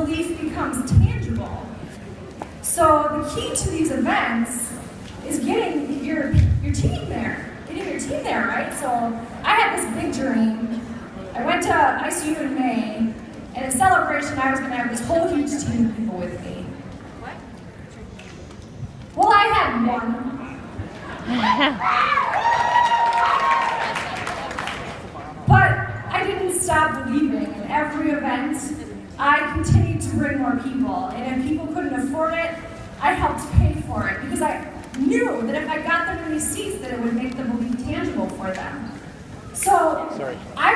belief becomes tangible. So the key to these events is getting your team there. Getting your team there, right? So I had this big dream. I went to IsaU in May, and in celebration I was going to have this whole huge team of people with me. Well, I had one. But I didn't stop believing. In every event, I continued to bring more people. And if people couldn't afford it, I helped pay for it. Because I knew that if I got them in these seats, that it would make the belief tangible for them. So I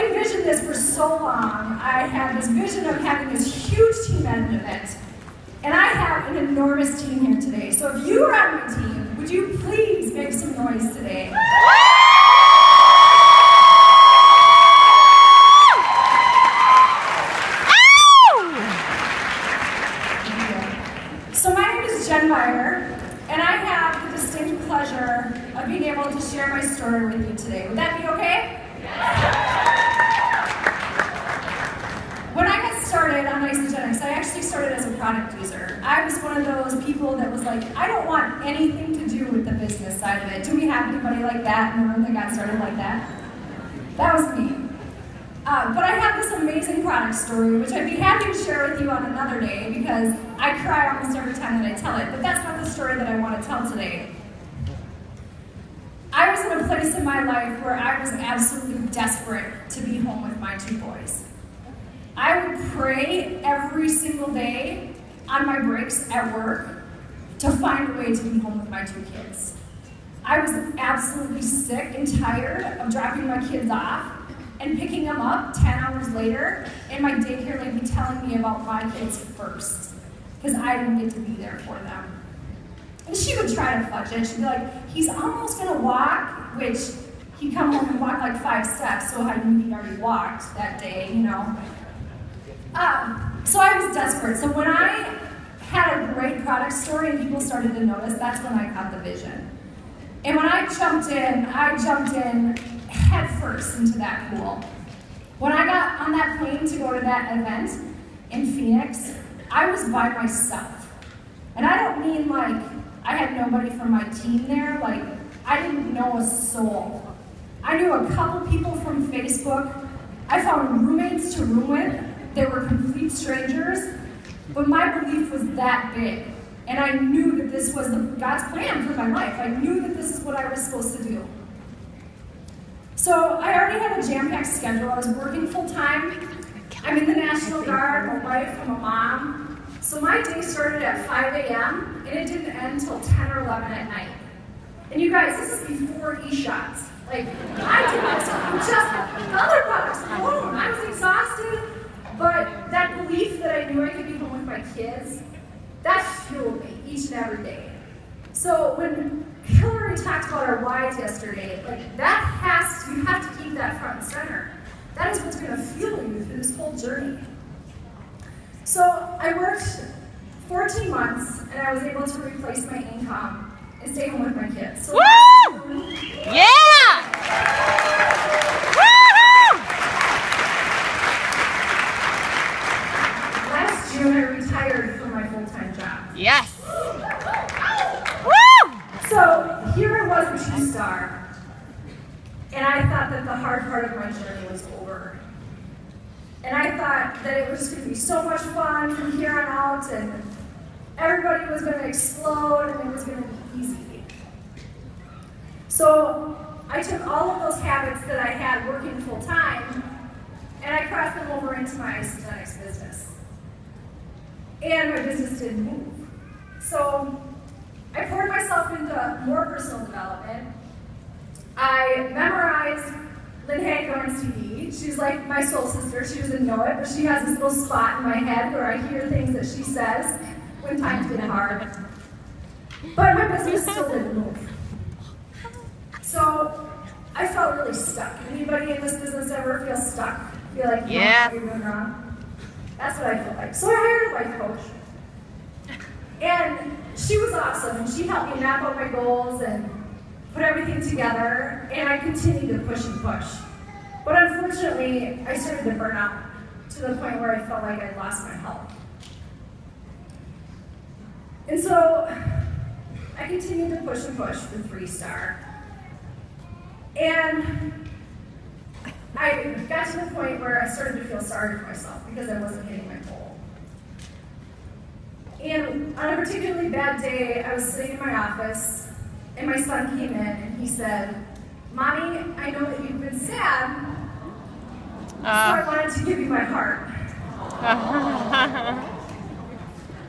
envisioned this for so long. I had this vision of having this huge team at an event. And I have an enormous team here today. So if you are on my team, would you please make some noise today? So my name is Jen Meyer, and I have the distinct pleasure of being able to share my story with you today. Would that be okay? When I got started on IsaU, I actually started as a product user. I was one of those people that was like, I don't want anything to do with the business side of it. Do we have anybody like that in the room that got started like that? That was me. But I have this amazing product story, which I'd be happy to share with you on another day because I cry almost every time that I tell it, but that's not the story that I want to tell today. I was in a place in my life where I was absolutely desperate to be home with my two boys. I would pray every single day on my breaks at work to find a way to be home with my two kids. I was absolutely sick and tired of dropping my kids off and picking them up 10 hours later, and my daycare lady telling me about my kids first, because I didn't get to be there for them. And she would try to fudge it. She'd be like, he's almost gonna walk, which he'd come home and walk like 5 steps, so I knew he'd already walked that day, you know. So I was desperate. So when I had a great product story and people started to notice, that's when I caught the vision. And when I jumped in head first into that pool. When I got on that plane to go to that event in Phoenix, I was by myself. And I don't mean like I had nobody from my team there, like I didn't know a soul. I knew a couple people from Facebook. I found roommates to room with. They were complete strangers, but my belief was that big. And I knew that this was God's plan for my life. I knew that this is what I was supposed to do. So I already had a jam-packed schedule. I was working full-time. I'm in the National Guard, I'm a wife, I'm a mom. So my day started at 5 a.m. and it didn't end until 10 or 11 at night. And you guys, this is before e-shots. Like, I did this with just the other products alone. I was exhausted, but that belief that I knew I could be home with my kids, that fueled me each and every day. So when Hillary talked about our whys yesterday, like you have to keep that front and center. That is what's going to fuel you through this whole journey. So I worked 14 months and I was able to replace my income and stay home with my kids. So woo! Yeah! Woo-hoo! Last June I retired from my full-time job. Yes! So here I was a two-star, and I thought that the hard part of my journey was over. And I thought that it was just going to be so much fun from here on out, and everybody was going to explode, and it was going to be easy. So I took all of those habits that I had working full-time, and I crossed them over into my IsaU business. And my business didn't move. So I poured myself into more personal development. I memorized Lynn Hagthorn's CD. She's like my soul sister. She doesn't know it, but she has this little spot in my head where I hear things that she says when times get hard. But my business still didn't move. So I felt really stuck. Anybody in this business ever feel stuck? Feel like you know what you're doing wrong? That's what I feel like. So I hired a life coach. And she was awesome, and she helped me map out my goals and put everything together, and I continued to push and push. But unfortunately, I started to burn out to to the point where I felt like I'd lost my health. And so I continued to push and push for 3-star. And I got to the point where I started to feel sorry for myself because I wasn't hitting my goal. And on a particularly bad day, I was sitting in my office, and my son came in and he said, "Mommy, I know that you've been sad, so I wanted to give you my heart."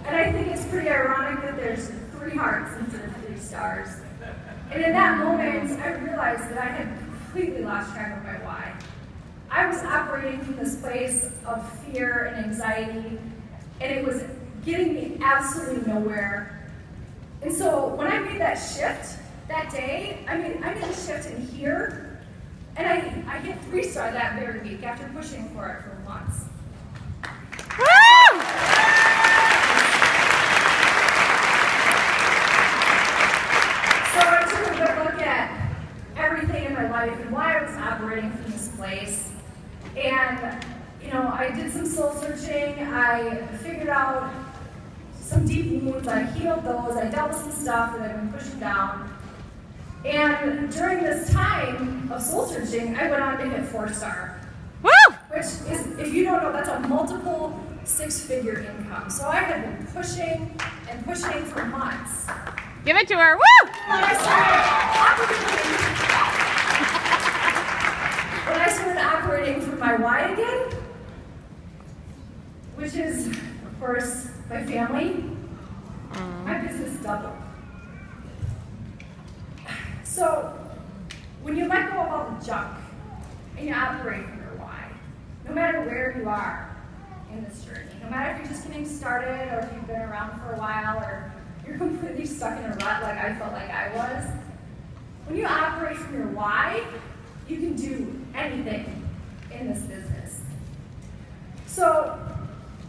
And I think it's pretty ironic that there's 3 hearts instead of 3 stars. And in that moment, I realized that I had completely lost track of my why. I was operating from this place of fear and anxiety, and it was getting me absolutely nowhere. And so when I made that shift that day, I made a shift in here, and I hit 3-star that very week after pushing for it for months. So I took a good look at everything in my life and why I was operating from this place. And, I did some soul searching. I figured out some deep wounds. I healed those. I dealt with some stuff that I've been pushing down. And during this time of soul searching, I went on to hit 4-star. Woo! Which is, if you don't know, that's a multiple 6-figure income. So I had been pushing and pushing for months. Give it to her. Woo! When I started operating from my why again, which is, of course, my family, my business doubled. So, when you let go of all the junk and you operate from your why, no matter where you are in this journey, no matter if you're just getting started or if you've been around for a while or you're completely stuck in a rut like I felt like I was, when you operate from your why, you can do anything in this business. So,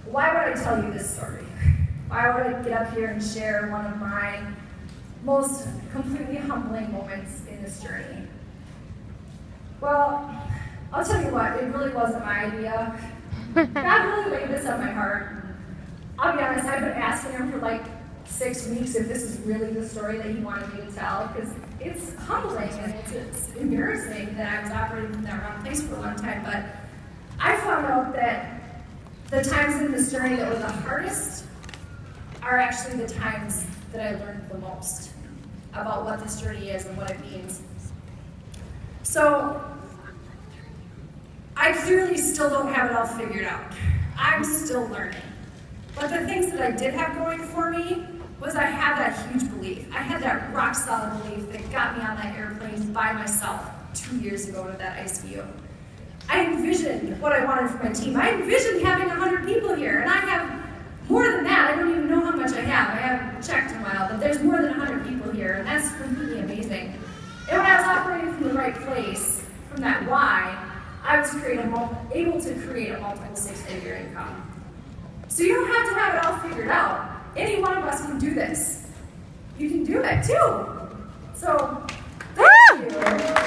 why would I tell you this story? Why would I get up here and share one of my most completely humbling moments in this journey? Well, I'll tell you what, it really wasn't my idea. God really laid this on my heart. I'll be honest, I've been asking him for like 6 weeks if this is really the story that he wanted me to tell, because it's humbling and it's embarrassing that I was operating from that wrong place for a long time. But I found out that the times in this journey that were the hardest are actually the times that I learned the most about what this journey is and what it means. So, I clearly still don't have it all figured out. I'm still learning. But the things that I did have going for me was I had that huge belief. I had that rock solid belief that got me on that airplane by myself 2 years ago to that IsaU. I envisioned what I wanted for my team. I envisioned having 100 people here, and I have more than that. I don't even know how much I have. I haven't checked in a while, but there's more than 100 people here, and that's completely amazing. And when I was operating from the right place, from that why, I was able to create a multiple 6-figure income. So you don't have to have it all figured out. Any one of us can do this. You can do it too. So, thank you.